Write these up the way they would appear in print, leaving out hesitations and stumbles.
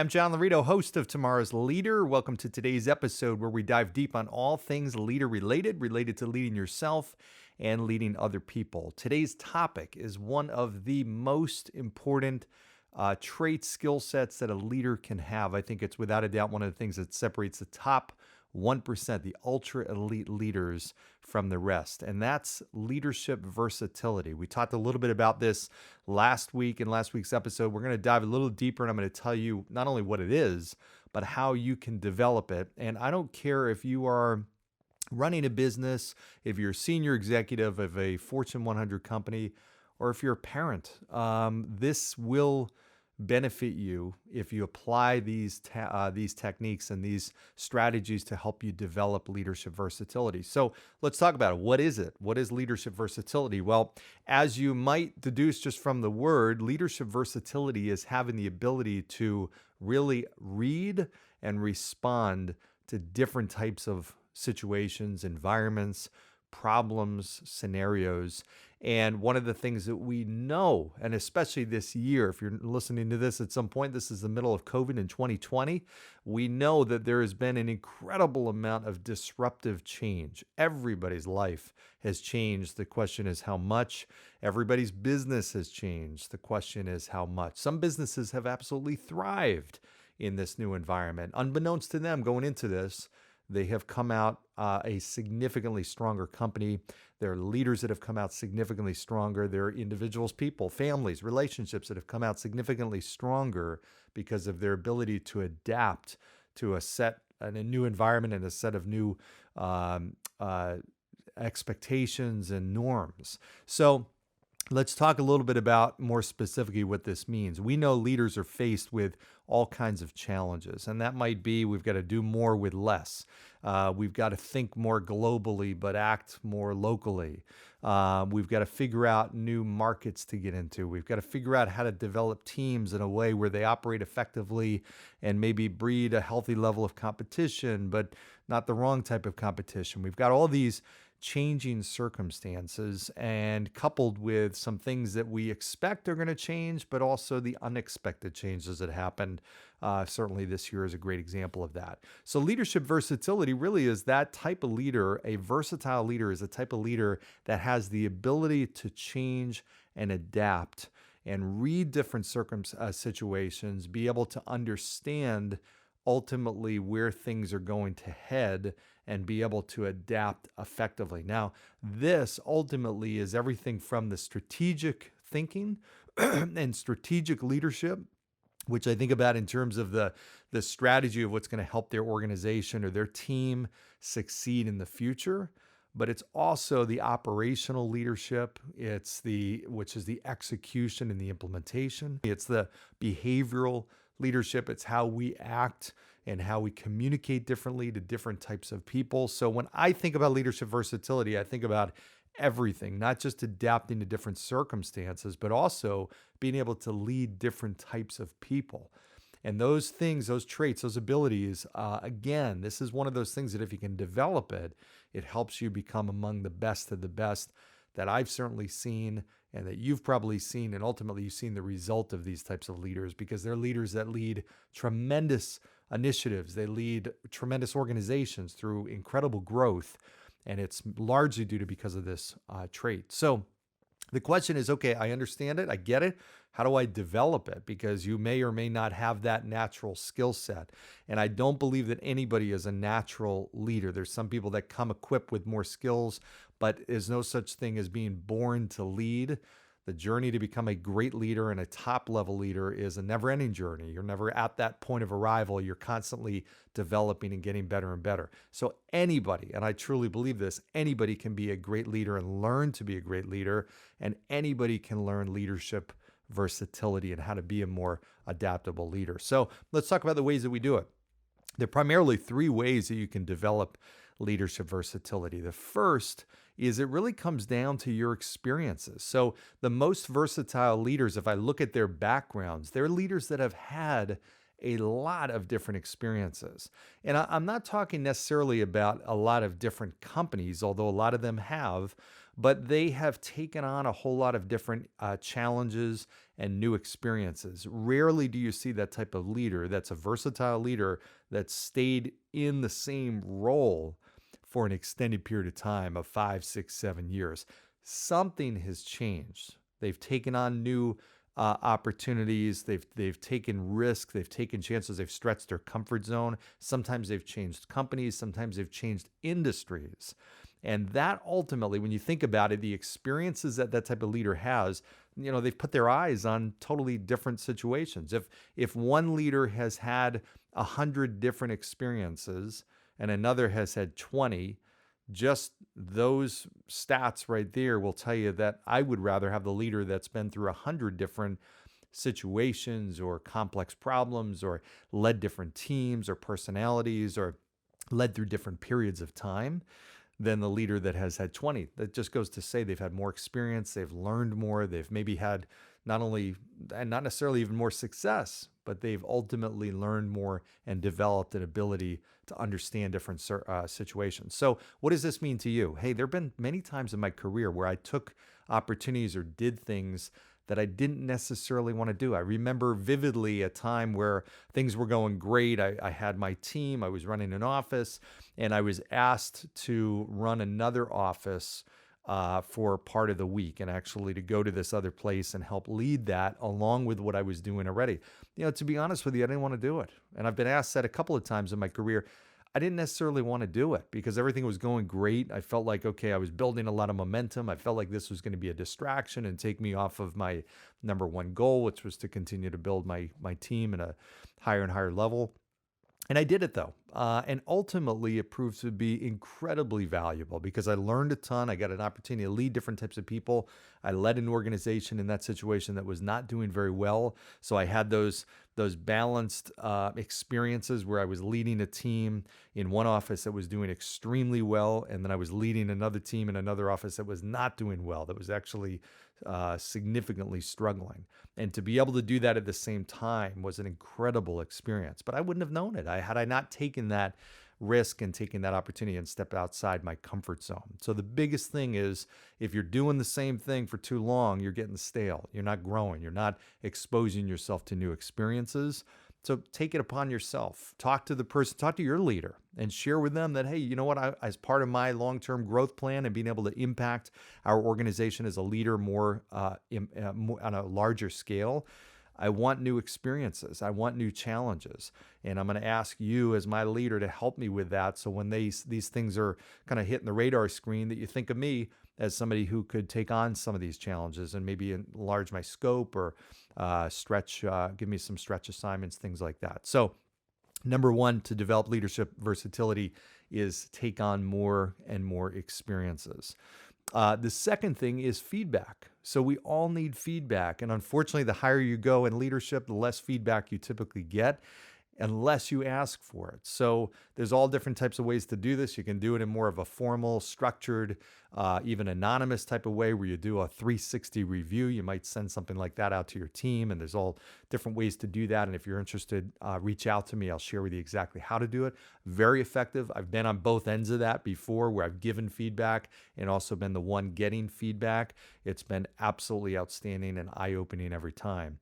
I'm John Laredo, host of Tomorrow's Leader. Welcome to today's episode where we dive deep on all things leader related to leading yourself and leading other people. Today's topic is one of the most important traits, skill sets that a leader can have. I think it's without a doubt one of the things that separates the top 1%, the ultra elite leaders from the rest. And that's leadership versatility. We talked a little bit about this last week in last week's episode. We're going to dive a little deeper and I'm going to tell you not only what it is, but how you can develop it. And I don't care if you are running a business, if you're a senior executive of a Fortune 100 company, or if you're a parent, this will benefit you if you apply these techniques and these strategies to help you develop leadership versatility. So let's talk about it. What is it? What is leadership versatility? Well, as you might deduce just from the word, leadership versatility is having the ability to really read and respond to different types of situations, environments, problems, scenarios. And one of the things that we know, and especially this year, if you're listening to this at some point, this is the middle of COVID in 2020, we know that there has been an incredible amount of disruptive change. Everybody's life has changed. The question is how much. Everybody's business has changed. The question is how much. Some businesses have absolutely thrived in this new environment. Unbeknownst to them going into this, they have come out a significantly stronger company. There are leaders that have come out significantly stronger. There are individuals, people, families, relationships that have come out significantly stronger because of their ability to adapt to a new environment and a set of new expectations and norms. So let's talk a little bit about more specifically what this means. We know leaders are faced with all kinds of challenges, and that might be we've got to do more with less. We've got to think more globally, but act more locally. We've got to figure out new markets to get into. We've got to figure out how to develop teams in a way where they operate effectively and maybe breed a healthy level of competition, but not the wrong type of competition. We've got all these changing circumstances and coupled with some things that we expect are going to change, but also the unexpected changes that happened. Certainly this year is a great example of that. So leadership versatility really is that type of leader. A versatile leader is a type of leader that has the ability to change and adapt and read different situations, be able to understand ultimately where things are going to head and be able to adapt effectively. Now, this ultimately is everything from the strategic thinking and strategic leadership, which I think about in terms of the strategy of what's going to help their organization or their team succeed in the future. But it's also the operational leadership. Which is the execution and the implementation. It's the behavioral leadership. It's how we act and how we communicate differently to different types of people. So when I think about leadership versatility, I think about everything, not just adapting to different circumstances, but also being able to lead different types of people. And those things, those traits, those abilities, again, this is one of those things that if you can develop it, it helps you become among the best of the best that I've certainly seen and that you've probably seen. And ultimately, you've seen the result of these types of leaders because they're leaders that lead tremendous initiatives. They lead tremendous organizations through incredible growth. And it's largely because of this trait. So the question is, okay, I understand it. I get it. How do I develop it? Because you may or may not have that natural skill set. And I don't believe that anybody is a natural leader. There's some people that come equipped with more skills, but there's no such thing as being born to lead. The journey to become a great leader and a top level leader is a never ending journey. You're never at that point of arrival. You're constantly developing and getting better and better. So anybody, and I truly believe this, anybody can be a great leader and learn to be a great leader. And anybody can learn leadership versatility and how to be a more adaptable leader. So let's talk about the ways that we do it. There are primarily three ways that you can develop leadership versatility. The first is it really comes down to your experiences. So the most versatile leaders, if I look at their backgrounds, they're leaders that have had a lot of different experiences. And I'm not talking necessarily about a lot of different companies, although a lot of them have, but they have taken on a whole lot of different challenges and new experiences. Rarely do you see that type of leader that's a versatile leader that stayed in the same role for an extended period of time of 5, 6, 7 years. Something has changed. They've taken on new opportunities. They've taken risks. They've taken chances. They've stretched their comfort zone. Sometimes they've changed companies. Sometimes they've changed industries. And that ultimately, when you think about it, the experiences that that type of leader has, they've put their eyes on totally different situations. If one leader has had 100 different experiences and another has had 20, just those stats right there will tell you that I would rather have the leader that's been through 100 different situations or complex problems or led different teams or personalities or led through different periods of time than the leader that has had 20. That just goes to say they've had more experience, they've learned more, they've maybe had not only, and not necessarily even more success, but they've ultimately learned more and developed an ability to understand different situations. So what does this mean to you? Hey, there have been many times in my career where I took opportunities or did things that I didn't necessarily want to do. I remember vividly a time where things were going great. I had my team, I was running an office, and I was asked to run another office for part of the week and actually to go to this other place and help lead that along with what I was doing already. To be honest with you, I didn't want to do it. And I've been asked that a couple of times in my career. I didn't necessarily want to do it because everything was going great. I felt like, okay, I was building a lot of momentum. I felt like this was going to be a distraction and take me off of my number one goal, which was to continue to build my team at a higher and higher level. And I did it though. And ultimately, it proved to be incredibly valuable because I learned a ton. I got an opportunity to lead different types of people. I led an organization in that situation that was not doing very well. So I had those balanced experiences where I was leading a team in one office that was doing extremely well. And then I was leading another team in another office that was not doing well, that was actually significantly struggling. And to be able to do that at the same time was an incredible experience. But I wouldn't have known it had I not taken that risk and taken that opportunity and stepped outside my comfort zone. So the biggest thing is if you're doing the same thing for too long, you're getting stale. You're not growing. You're not exposing yourself to new experiences. So take it upon yourself. Talk to the person, talk to your leader and share with them that, hey, you know what, as part of my long-term growth plan and being able to impact our organization as a leader more on a larger scale, I want new experiences. I want new challenges. And I'm going to ask you as my leader to help me with that. So when these things are kind of hitting the radar screen, that you think of me as somebody who could take on some of these challenges and maybe enlarge my scope or give me some stretch assignments, things like that. So number one, to develop leadership versatility is take on more and more experiences. The second thing is feedback. So we all need feedback. And unfortunately, the higher you go in leadership, the less feedback you typically get unless you ask for it. So there's all different types of ways to do this. You can do it in more of a formal, structured, even anonymous type of way where you do a 360 review. You might send something like that out to your team, and there's all different ways to do that. And if you're interested, reach out to me. I'll share with you exactly how to do it. Very effective. I've been on both ends of that before where I've given feedback and also been the one getting feedback. It's been absolutely outstanding and eye-opening every time.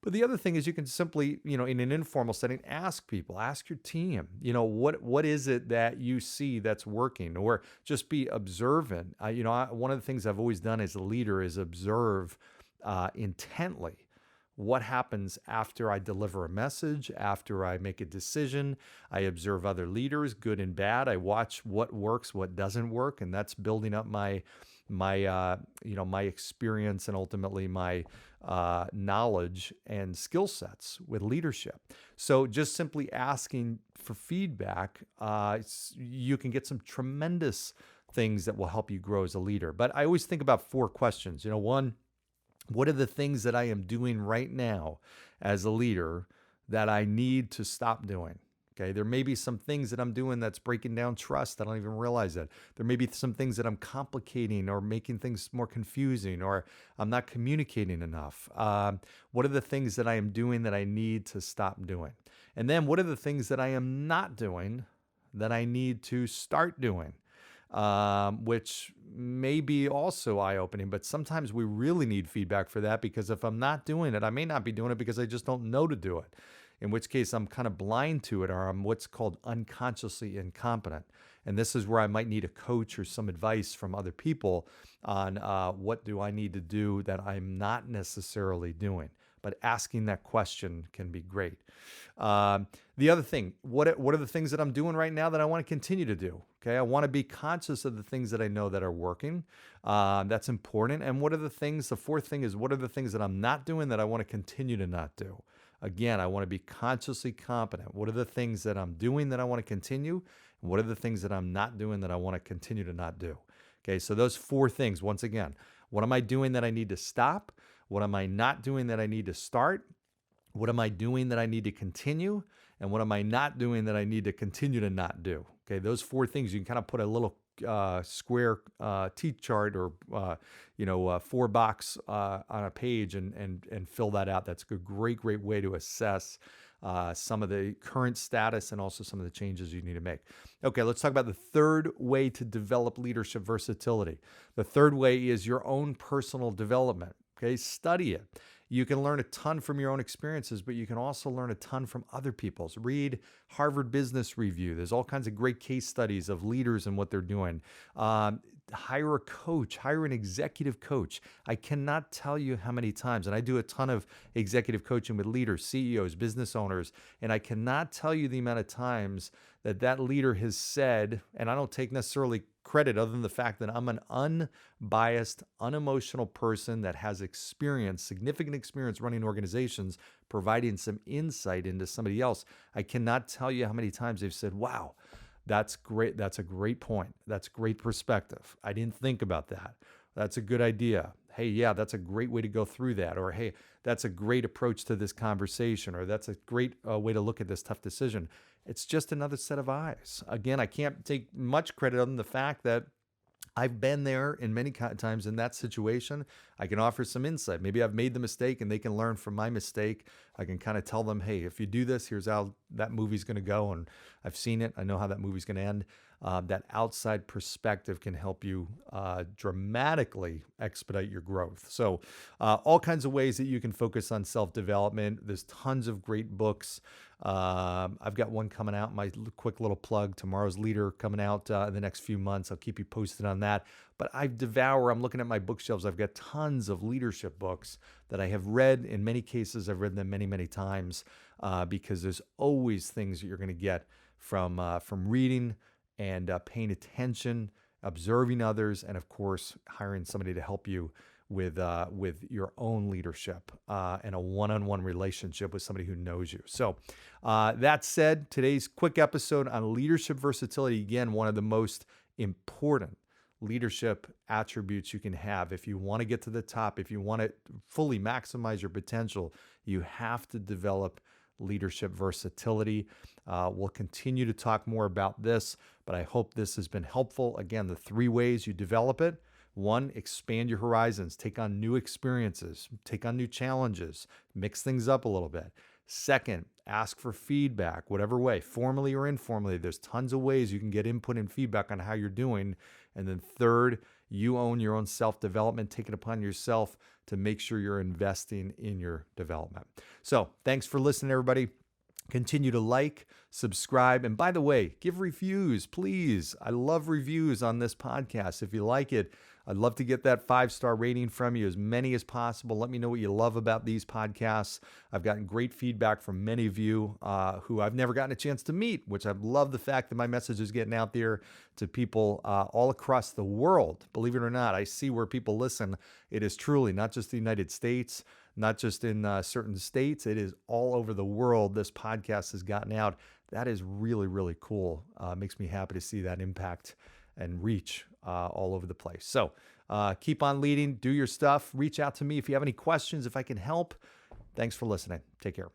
But the other thing is you can simply, in an informal setting, ask people, ask your team, what is it that you see that's working, or just be observant. One of the things I've always done as a leader is observe intently what happens after I deliver a message, after I make a decision. I observe other leaders, good and bad. I watch what works, what doesn't work, and that's building up my experience and ultimately my knowledge and skill sets with leadership. So just simply asking for feedback, you can get some tremendous things that will help you grow as a leader. But I always think about 4 questions. One, what are the things that I am doing right now as a leader that I need to stop doing? Okay, there may be some things that I'm doing that's breaking down trust. I don't even realize that. There may be some things that I'm complicating or making things more confusing, or I'm not communicating enough. What are the things that I am doing that I need to stop doing? And then what are the things that I am not doing that I need to start doing? which may be also eye-opening. But sometimes we really need feedback for that, because if I'm not doing it, I may not be doing it because I just don't know to do it, in which case I'm kind of blind to it, or I'm what's called unconsciously incompetent. And this is where I might need a coach or some advice from other people on what do I need to do that I'm not necessarily doing. But asking that question can be great. The other thing, what are the things that I'm doing right now that I want to continue to do? Okay, I want to be conscious of the things that I know that are working. That's important. And what are the things? The fourth thing is, what are the things that I'm not doing that I want to continue to not do? Again, I want to be consciously competent. What are the things that I'm doing that I want to continue? And what are the things that I'm not doing that I want to continue to not do? Okay, so those four things, once again, what am I doing that I need to stop? What am I not doing that I need to start? What am I doing that I need to continue? And what am I not doing that I need to continue to not do? Okay, those four things, you can kind of put a little square T-chart or, 4-box on a page and fill that out. That's a great way to assess some of the current status and also some of the changes you need to make. Okay, let's talk about the third way to develop leadership versatility. The third way is your own personal development. Okay, study it. You can learn a ton from your own experiences, but you can also learn a ton from other people's. Read Harvard Business Review. There's all kinds of great case studies of leaders and what they're doing. Hire a coach, hire an executive coach. I cannot tell you how many times, and I do a ton of executive coaching with leaders, CEOs, business owners, and I cannot tell you the amount of times that leader has said, and I don't take necessarily credit other than the fact that I'm an unbiased, unemotional person that has experience, significant experience running organizations, providing some insight into somebody else. I cannot tell you how many times they've said, wow, that's great. That's a great point. That's great perspective. I didn't think about that. That's a good idea. Hey, yeah, that's a great way to go through that. Or, hey, that's a great approach to this conversation. Or that's a great way to look at this tough decision. It's just another set of eyes. Again, I can't take much credit on the fact that I've been there in many times in that situation. I can offer some insight. Maybe I've made the mistake and they can learn from my mistake. I can kind of tell them, hey, if you do this, here's how that movie's going to go. And I've seen it. I know how that movie's going to end. That outside perspective can help you dramatically expedite your growth. So all kinds of ways that you can focus on self-development. There's tons of great books. I've got one coming out, my quick little plug, Tomorrow's Leader, coming out in the next few months. I'll keep you posted on that. But I'm looking at my bookshelves. I've got tons of leadership books that I have read. In many cases, I've read them many, many times because there's always things that you're going to get from reading and paying attention, observing others, and of course, hiring somebody to help you with your own leadership and a one-on-one relationship with somebody who knows you. So that said, today's quick episode on leadership versatility, again, one of the most important leadership attributes you can have. If you want to get to the top, if you want to fully maximize your potential, you have to develop leadership versatility. We'll continue to talk more about this, but I hope this has been helpful. Again, the 3 ways you develop it. 1, expand your horizons, take on new experiences, take on new challenges, mix things up a little bit. 2nd, ask for feedback, whatever way, formally or informally. There's tons of ways you can get input and feedback on how you're doing. And then 3rd, you own your own self-development. Take it upon yourself to make sure you're investing in your development. So thanks for listening, everybody. Continue to like, subscribe, and by the way, give reviews, please. I love reviews on this podcast. If you like it, I'd love to get that 5-star rating from you, as many as possible. Let me know what you love about these podcasts. I've gotten great feedback from many of you who I've never gotten a chance to meet, which I love the fact that my message is getting out there to people all across the world. Believe it or not, I see where people listen. It is truly not just the United States, not just in certain states. It is all over the world. This podcast has gotten out. That is really, really cool. Makes me happy to see that impact and reach all over the place. So keep on leading, do your stuff, reach out to me if you have any questions, if I can help. Thanks for listening. Take care.